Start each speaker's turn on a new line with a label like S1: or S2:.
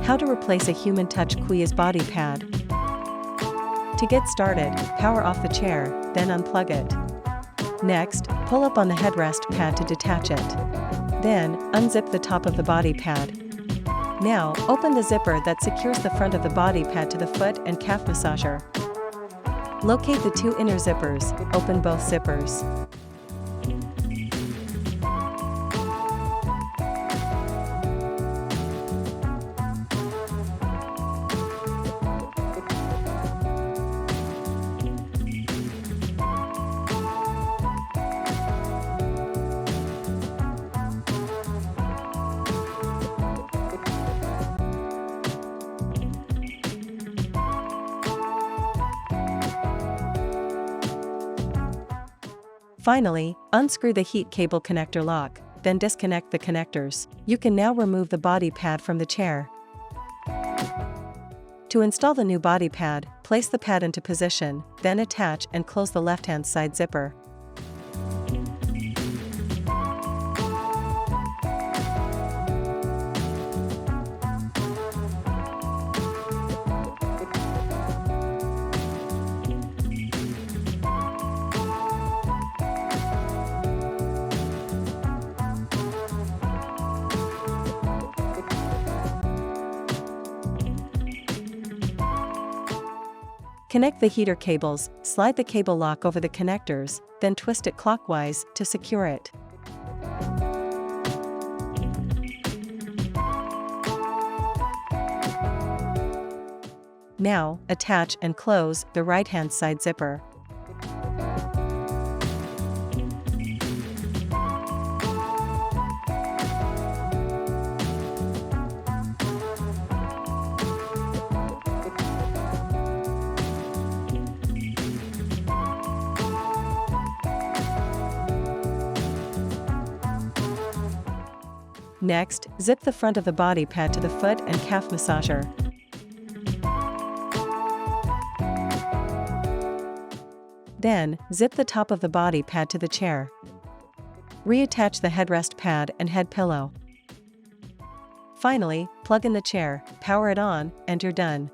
S1: How to replace a Human Touch Quies body pad. To get started, power off the chair, then unplug it. Next, pull up on the headrest pad to detach it. Then, unzip the top of the body pad. Now, open the zipper that secures the front of the body pad to the foot and calf massager. Locate the two inner zippers, open both zippers. Finally, unscrew the heat cable connector lock, then disconnect the connectors. You can now remove the body pad from the chair. To install the new body pad, place the pad into position, then attach and close the left-hand side zipper. Connect the heater cables, slide the cable lock over the connectors, then twist it clockwise to secure it. Now, attach and close the right-hand side zipper. Next, zip the front of the body pad to the foot and calf massager. Then, zip the top of the body pad to the chair. Reattach the headrest pad and head pillow. Finally, plug in the chair, power it on, and you're done.